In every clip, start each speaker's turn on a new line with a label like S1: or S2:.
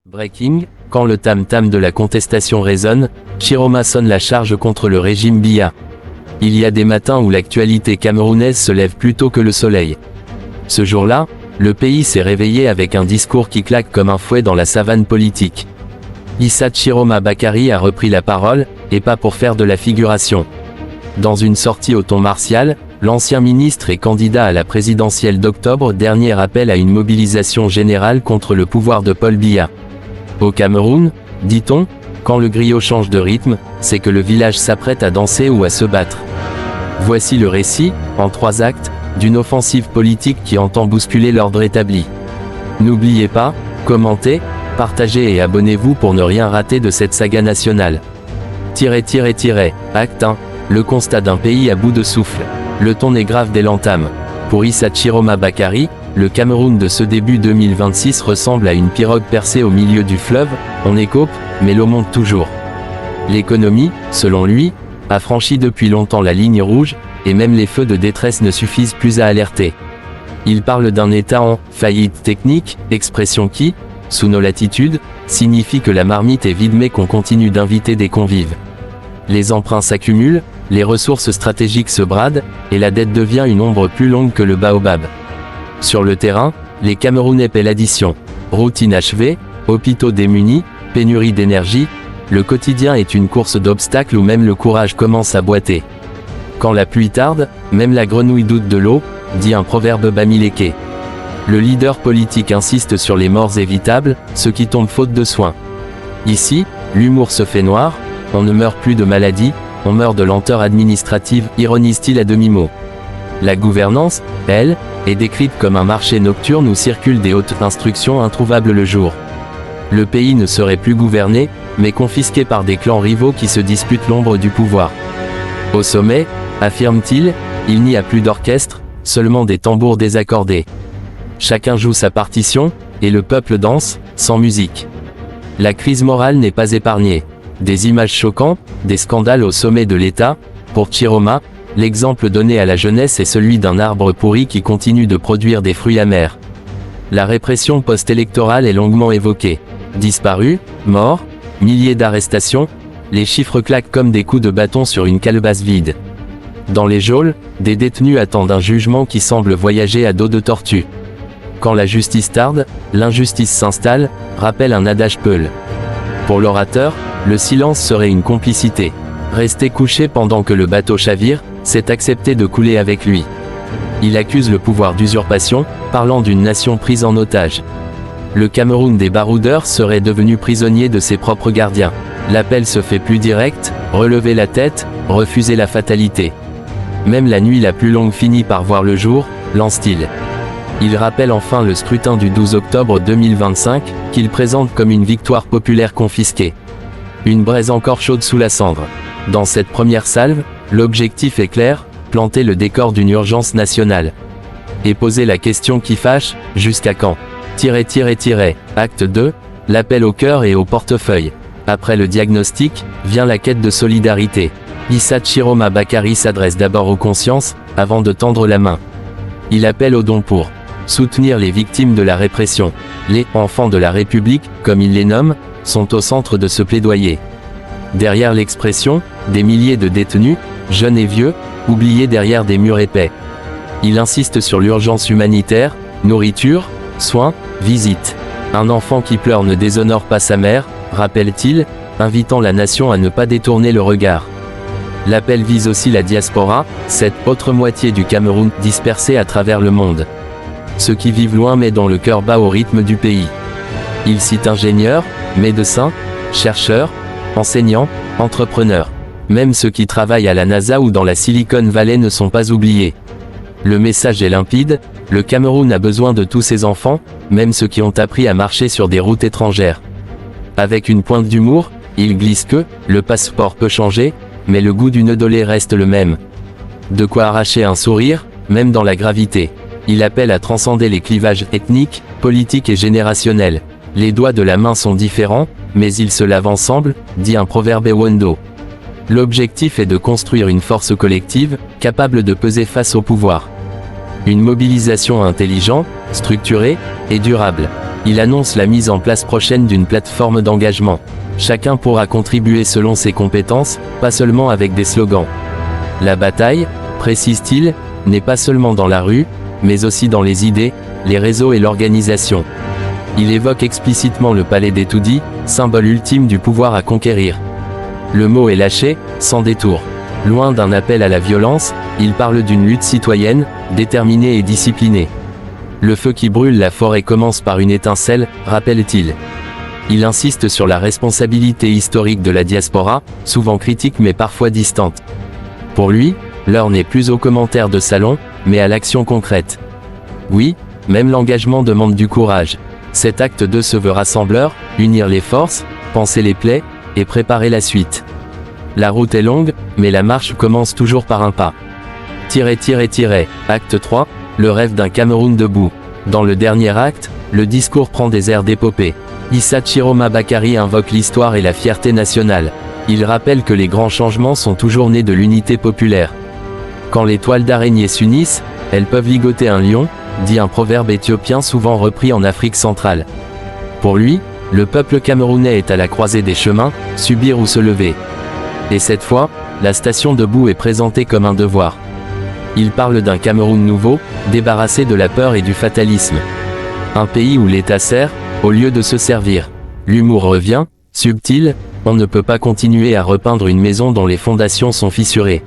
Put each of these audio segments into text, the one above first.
S1: Breaking, quand le tam-tam de la contestation résonne, Chiroma sonne la charge contre le régime Biya. Il y a des matins où l'actualité camerounaise se lève plus tôt que le soleil. Ce jour-là, le pays s'est réveillé avec un discours qui claque comme un fouet dans la savane politique. Issa Chiroma Bakary a repris la parole, et pas pour faire de la figuration. Dans une sortie au ton martial, l'ancien ministre et candidat à la présidentielle d'octobre dernier appelle à une mobilisation générale contre le pouvoir de Paul Biya. Au Cameroun, dit-on, quand le griot change de rythme, c'est que le village s'apprête à danser ou à se battre. Voici le récit, en 3 actes, d'une offensive politique qui entend bousculer l'ordre établi. N'oubliez pas, commentez, partagez et abonnez-vous pour ne rien rater de cette saga nationale. Acte 1. Le constat d'un pays à bout de souffle. Le ton est grave dès l'entame. Pour Issa Chiroma Bakary, le Cameroun de ce début 2026 ressemble à une pirogue percée au milieu du fleuve, on écope, mais l'eau monte toujours. L'économie, selon lui, a franchi depuis longtemps la ligne rouge, et même les feux de détresse ne suffisent plus à alerter. Il parle d'un État en faillite technique, expression qui, sous nos latitudes, signifie que la marmite est vide mais qu'on continue d'inviter des convives. Les emprunts s'accumulent, les ressources stratégiques se bradent, et la dette devient une ombre plus longue que le baobab. Sur le terrain, les Camerounais paient l'addition. Routes inachevées, hôpitaux démunis, pénurie d'énergie, le quotidien est une course d'obstacles où même le courage commence à boiter. Quand la pluie tarde, même la grenouille doute de l'eau, dit un proverbe bamiléké. Le leader politique insiste sur les morts évitables, ceux qui tombent faute de soins. Ici, l'humour se fait noir, on ne meurt plus de maladie, on meurt de lenteur administrative, ironise-t-il à demi-mot. La gouvernance, elle, est décrite comme un marché nocturne où circulent des hautes instructions introuvables le jour. Le pays ne serait plus gouverné, mais confisqué par des clans rivaux qui se disputent l'ombre du pouvoir. Au sommet, affirme-t-il, il n'y a plus d'orchestre, seulement des tambours désaccordés. Chacun joue sa partition, et le peuple danse, sans musique. La crise morale n'est pas épargnée. Des images choquantes, des scandales au sommet de l'État. Pour Chiroma, l'exemple donné à la jeunesse est celui d'un arbre pourri qui continue de produire des fruits amers. La répression post-électorale est longuement évoquée. Disparus, morts, milliers d'arrestations, les chiffres claquent comme des coups de bâton sur une calebasse vide. Dans les geôles, des détenus attendent un jugement qui semble voyager à dos de tortue. Quand la justice tarde, l'injustice s'installe, rappelle un adage peul. Pour l'orateur, le silence serait une complicité. Rester couché pendant que le bateau chavire, c'est accepter de couler avec lui. Il accuse le pouvoir d'usurpation, parlant d'une nation prise en otage. Le Cameroun des baroudeurs serait devenu prisonnier de ses propres gardiens. L'appel se fait plus direct, relever la tête, refuser la fatalité. Même la nuit la plus longue finit par voir le jour, lance-t-il. Il rappelle enfin le scrutin du 12 octobre 2025, qu'il présente comme une victoire populaire confisquée. Une braise encore chaude sous la cendre. Dans cette première salve, l'objectif est clair, planter le décor d'une urgence nationale. Et poser la question qui fâche, jusqu'à quand ? Acte 2, l'appel au cœur et au portefeuille. Après le diagnostic, vient la quête de solidarité. Issa Chiroma Bakary s'adresse d'abord aux consciences, avant de tendre la main. Il appelle aux dons pour soutenir les victimes de la répression. Les « enfants de la République », comme il les nomme, sont au centre de ce plaidoyer. Derrière l'expression, des milliers de détenus, jeunes et vieux, oubliés derrière des murs épais. Il insiste sur l'urgence humanitaire, nourriture, soins, visites. Un enfant qui pleure ne déshonore pas sa mère, rappelle-t-il, invitant la nation à ne pas détourner le regard. L'appel vise aussi la diaspora, cette autre moitié du Cameroun dispersée à travers le monde. Ceux qui vivent loin mais dont le cœur bat au rythme du pays. Il cite ingénieurs, médecins, chercheurs, enseignants, entrepreneurs. Même ceux qui travaillent à la NASA ou dans la Silicon Valley ne sont pas oubliés. Le message est limpide, le Cameroun a besoin de tous ses enfants, même ceux qui ont appris à marcher sur des routes étrangères. Avec une pointe d'humour, il glisse que, le passeport peut changer, mais le goût d'une dolée reste le même. De quoi arracher un sourire, même dans la gravité. Il appelle à transcender les clivages ethniques, politiques et générationnels. Les doigts de la main sont différents, mais ils se lavent ensemble, dit un proverbe Ewondo. L'objectif est de construire une force collective, capable de peser face au pouvoir. Une mobilisation intelligente, structurée et durable. Il annonce la mise en place prochaine d'une plateforme d'engagement. Chacun pourra contribuer selon ses compétences, pas seulement avec des slogans. La bataille, précise-t-il, n'est pas seulement dans la rue, mais aussi dans les idées, les réseaux et l'organisation. Il évoque explicitement le palais d'Etoudi, symbole ultime du pouvoir à conquérir. Le mot est lâché, sans détour. Loin d'un appel à la violence, il parle d'une lutte citoyenne, déterminée et disciplinée. Le feu qui brûle la forêt commence par une étincelle, rappelle-t-il. Il insiste sur la responsabilité historique de la diaspora, souvent critique mais parfois distante. Pour lui, l'heure n'est plus aux commentaires de salon, mais à l'action concrète. Oui, même l'engagement demande du courage. Cet acte 2 se veut rassembleur, unir les forces, panser les plaies, et préparer la suite. La route est longue, mais la marche commence toujours par un pas. Acte 3, le rêve d'un Cameroun debout. Dans le dernier acte, le discours prend des airs d'épopée. Issa Chiroma Bakary invoque l'histoire et la fierté nationale. Il rappelle que les grands changements sont toujours nés de l'unité populaire. Quand les toiles d'araignée s'unissent, elles peuvent ligoter un lion, dit un proverbe éthiopien souvent repris en Afrique centrale. Pour lui, le peuple camerounais est à la croisée des chemins, subir ou se lever. Et cette fois, la station debout est présentée comme un devoir. Il parle d'un Cameroun nouveau, débarrassé de la peur et du fatalisme. Un pays où l'État sert, au lieu de se servir. L'humour revient, subtil, on ne peut pas continuer à repeindre une maison dont les fondations sont fissurées.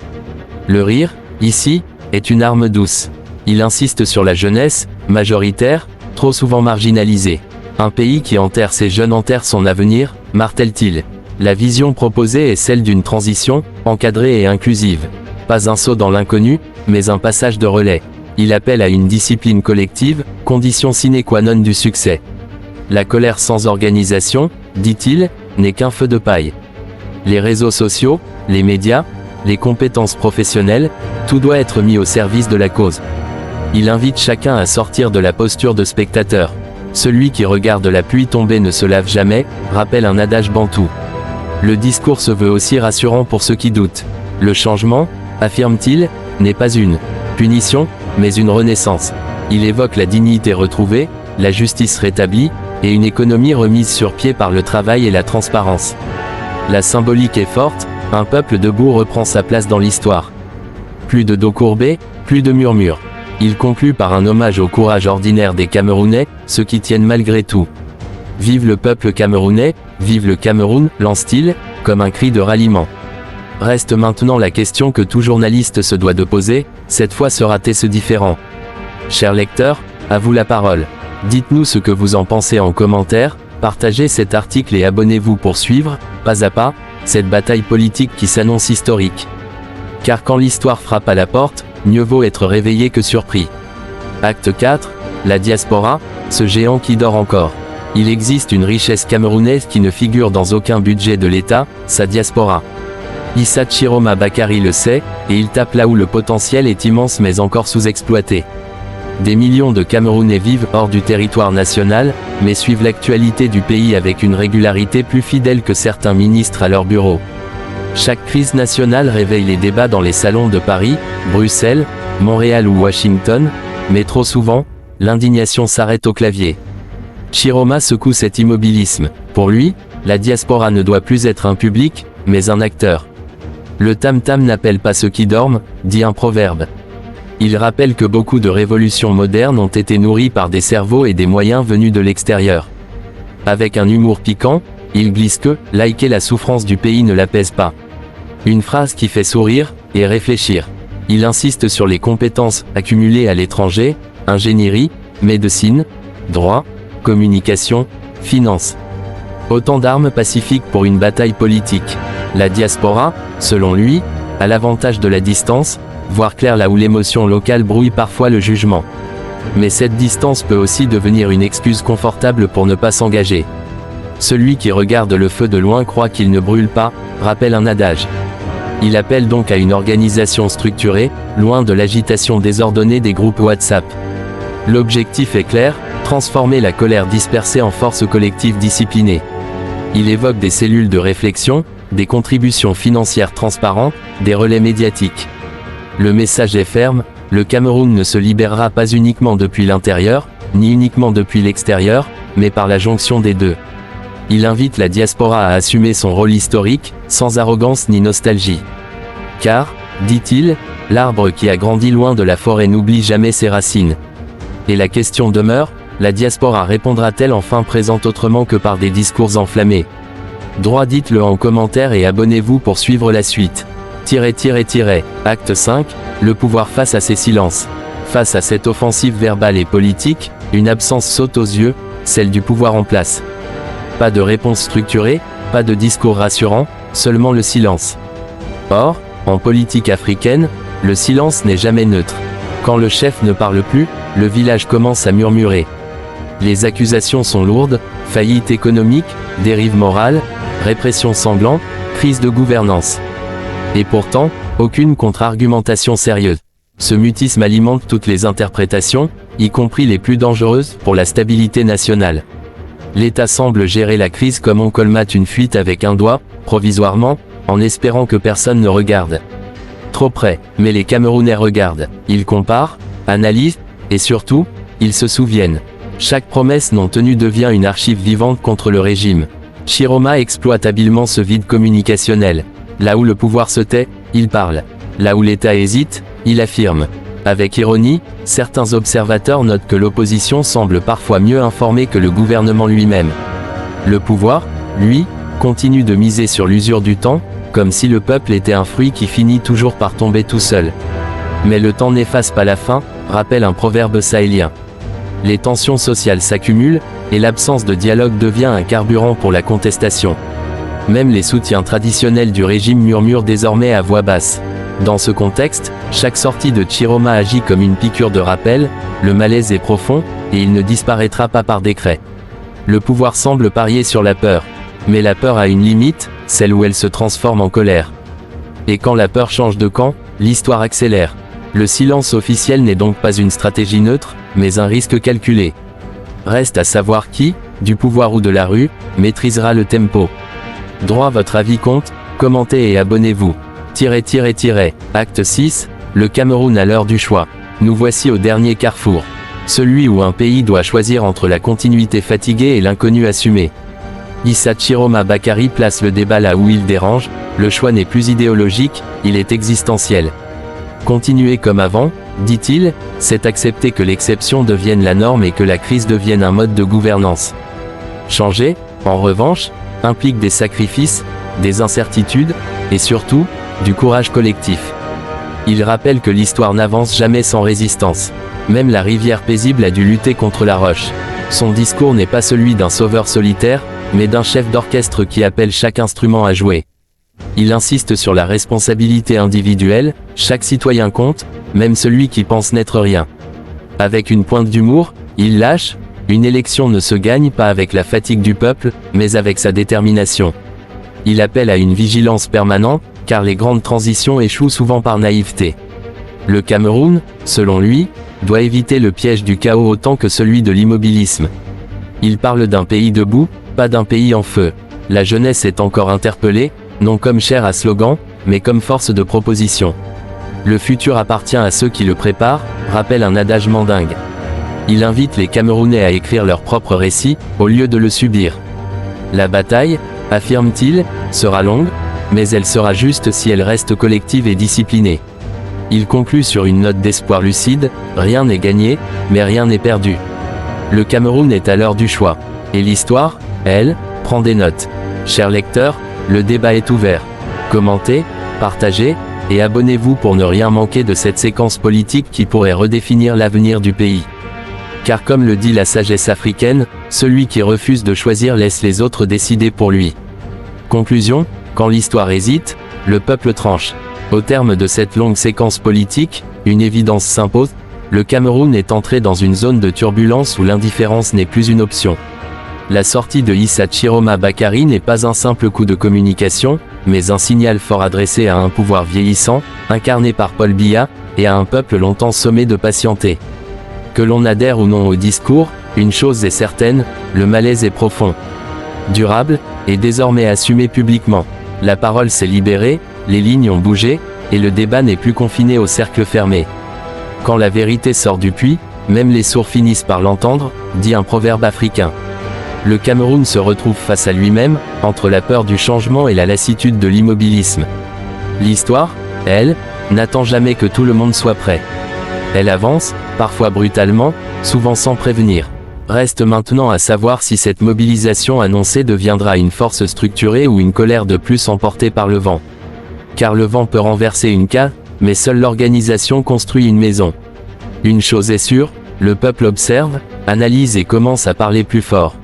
S1: Le rire, ici, est une arme douce. Il insiste sur la jeunesse, majoritaire, trop souvent marginalisée. Un pays qui enterre ses jeunes enterre son avenir, martèle-t-il. La vision proposée est celle d'une transition, encadrée et inclusive. Pas un saut dans l'inconnu, mais un passage de relais. Il appelle à une discipline collective, condition sine qua non du succès. La colère sans organisation, dit-il, n'est qu'un feu de paille. Les réseaux sociaux, les médias, les compétences professionnelles, tout doit être mis au service de la cause. Il invite chacun à sortir de la posture de spectateur. Celui qui regarde la pluie tomber ne se lave jamais, rappelle un adage bantou. Le discours se veut aussi rassurant pour ceux qui doutent. Le changement, affirme-t-il, n'est pas une punition, mais une renaissance. Il évoque la dignité retrouvée, la justice rétablie, et une économie remise sur pied par le travail et la transparence. La symbolique est forte, un peuple debout reprend sa place dans l'histoire. Plus de dos courbés, plus de murmures. Il conclut par un hommage au courage ordinaire des Camerounais, ceux qui tiennent malgré tout. Vive le peuple camerounais, vive le Cameroun, lance-t-il, comme un cri de ralliement. Reste maintenant la question que tout journaliste se doit de poser, cette fois sera-t-ce différent? Chers lecteurs, à vous la parole. Dites-nous ce que vous en pensez en commentaire, partagez cet article et abonnez-vous pour suivre, pas à pas, cette bataille politique qui s'annonce historique. Car quand l'histoire frappe à la porte, mieux vaut être réveillé que surpris. Acte 4, la diaspora, ce géant qui dort encore. Il existe une richesse camerounaise qui ne figure dans aucun budget de l'État, sa diaspora. Issa Chiroma Bakary le sait, et il tape là où le potentiel est immense mais encore sous-exploité. Des millions de Camerounais vivent hors du territoire national, mais suivent l'actualité du pays avec une régularité plus fidèle que certains ministres à leur bureau. Chaque crise nationale réveille les débats dans les salons de Paris, Bruxelles, Montréal ou Washington, mais trop souvent, l'indignation s'arrête au clavier. Chiroma secoue cet immobilisme. Pour lui, la diaspora ne doit plus être un public, mais un acteur. Le tam-tam n'appelle pas ceux qui dorment, dit un proverbe. Il rappelle que beaucoup de révolutions modernes ont été nourries par des cerveaux et des moyens venus de l'extérieur. Avec un humour piquant, il glisse que « liker la souffrance du pays ne l'apaise pas ». Une phrase qui fait sourire et réfléchir. Il insiste sur les compétences accumulées à l'étranger, ingénierie, médecine, droit, communication, finance. Autant d'armes pacifiques pour une bataille politique. La diaspora, selon lui, a l'avantage de la distance, voir clair là où l'émotion locale brouille parfois le jugement. Mais cette distance peut aussi devenir une excuse confortable pour ne pas s'engager. Celui qui regarde le feu de loin croit qu'il ne brûle pas, rappelle un adage. Il appelle donc à une organisation structurée, loin de l'agitation désordonnée des groupes WhatsApp. L'objectif est clair, transformer la colère dispersée en force collective disciplinée. Il évoque des cellules de réflexion, des contributions financières transparentes, des relais médiatiques. Le message est ferme, le Cameroun ne se libérera pas uniquement depuis l'intérieur, ni uniquement depuis l'extérieur, mais par la jonction des deux. Il invite la diaspora à assumer son rôle historique, sans arrogance ni nostalgie. Car, dit-il, l'arbre qui a grandi loin de la forêt n'oublie jamais ses racines. Et la question demeure, la diaspora répondra-t-elle enfin présente autrement que par des discours enflammés? Droit, dites-le en commentaire et abonnez-vous pour suivre la suite. Acte 5, le pouvoir face à ces silences. Face à cette offensive verbale et politique, une absence saute aux yeux, celle du pouvoir en place. Pas de réponse structurée, pas de discours rassurant, seulement le silence. Or, en politique africaine, le silence n'est jamais neutre. Quand le chef ne parle plus, le village commence à murmurer. Les accusations sont lourdes, faillite économique, dérive morale, répression sanglante, crise de gouvernance. Et pourtant, aucune contre-argumentation sérieuse. Ce mutisme alimente toutes les interprétations, y compris les plus dangereuses, pour la stabilité nationale. L'État semble gérer la crise comme on colmate une fuite avec un doigt, provisoirement, en espérant que personne ne regarde. Trop près, mais les Camerounais regardent, ils comparent, analysent, et surtout, ils se souviennent. Chaque promesse non tenue devient une archive vivante contre le régime. Chiroma exploite habilement ce vide communicationnel. Là où le pouvoir se tait, il parle. Là où l'État hésite, il affirme. Avec ironie, certains observateurs notent que l'opposition semble parfois mieux informée que le gouvernement lui-même. Le pouvoir, lui, continue de miser sur l'usure du temps, comme si le peuple était un fruit qui finit toujours par tomber tout seul. Mais le temps n'efface pas la faim, rappelle un proverbe sahélien. Les tensions sociales s'accumulent, et l'absence de dialogue devient un carburant pour la contestation. Même les soutiens traditionnels du régime murmurent désormais à voix basse. Dans ce contexte, chaque sortie de Chiroma agit comme une piqûre de rappel, le malaise est profond, et il ne disparaîtra pas par décret. Le pouvoir semble parier sur la peur. Mais la peur a une limite, celle où elle se transforme en colère. Et quand la peur change de camp, l'histoire accélère. Le silence officiel n'est donc pas une stratégie neutre, mais un risque calculé. Reste à savoir qui, du pouvoir ou de la rue, maîtrisera le tempo. Droit, votre avis compte, commentez et abonnez-vous. Acte 6, le Cameroun à l'heure du choix. Nous voici au dernier carrefour. Celui où un pays doit choisir entre la continuité fatiguée et l'inconnu assumé. Issa Chiroma Bakary place le débat là où il dérange, le choix n'est plus idéologique, il est existentiel. Continuer comme avant, dit-il, c'est accepter que l'exception devienne la norme et que la crise devienne un mode de gouvernance. Changer, en revanche, implique des sacrifices, des incertitudes, et surtout, du courage collectif. Il rappelle que l'histoire n'avance jamais sans résistance. Même la rivière paisible a dû lutter contre la roche. Son discours n'est pas celui d'un sauveur solitaire, mais d'un chef d'orchestre qui appelle chaque instrument à jouer. Il insiste sur la responsabilité individuelle, chaque citoyen compte, même celui qui pense n'être rien. Avec une pointe d'humour, il lâche, une élection ne se gagne pas avec la fatigue du peuple, mais avec sa détermination. Il appelle à une vigilance permanente, car les grandes transitions échouent souvent par naïveté. Le Cameroun, selon lui, doit éviter le piège du chaos autant que celui de l'immobilisme. Il parle d'un pays debout, pas d'un pays en feu. La jeunesse est encore interpellée, non comme chair à slogan, mais comme force de proposition. Le futur appartient à ceux qui le préparent, rappelle un adage mandingue. Il invite les Camerounais à écrire leur propre récit, au lieu de le subir. La bataille, affirme-t-il, sera longue, mais elle sera juste si elle reste collective et disciplinée. Il conclut sur une note d'espoir lucide, rien n'est gagné, mais rien n'est perdu. Le Cameroun est à l'heure du choix. Et l'histoire, elle, prend des notes. Chers lecteurs, le débat est ouvert. Commentez, partagez, et abonnez-vous pour ne rien manquer de cette séquence politique qui pourrait redéfinir l'avenir du pays. Car comme le dit la sagesse africaine, celui qui refuse de choisir laisse les autres décider pour lui. Conclusion, quand l'histoire hésite, le peuple tranche. Au terme de cette longue séquence politique, une évidence s'impose, le Cameroun est entré dans une zone de turbulence où l'indifférence n'est plus une option. La sortie de Issa Chiroma Bakary n'est pas un simple coup de communication, mais un signal fort adressé à un pouvoir vieillissant, incarné par Paul Biya, et à un peuple longtemps sommé de patienter. Que l'on adhère ou non au discours, une chose est certaine, le malaise est profond, durable, et désormais assumé publiquement. La parole s'est libérée, les lignes ont bougé, et le débat n'est plus confiné au cercle fermé. Quand la vérité sort du puits, même les sourds finissent par l'entendre, dit un proverbe africain. Le Cameroun se retrouve face à lui-même, entre la peur du changement et la lassitude de l'immobilisme. L'histoire, elle, n'attend jamais que tout le monde soit prêt. Elle avance, parfois brutalement, souvent sans prévenir. Reste maintenant à savoir si cette mobilisation annoncée deviendra une force structurée ou une colère de plus emportée par le vent. Car le vent peut renverser une cale, mais seule l'organisation construit une maison. Une chose est sûre, le peuple observe, analyse et commence à parler plus fort.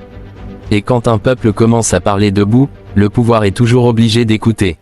S1: Et quand un peuple commence à parler debout, le pouvoir est toujours obligé d'écouter.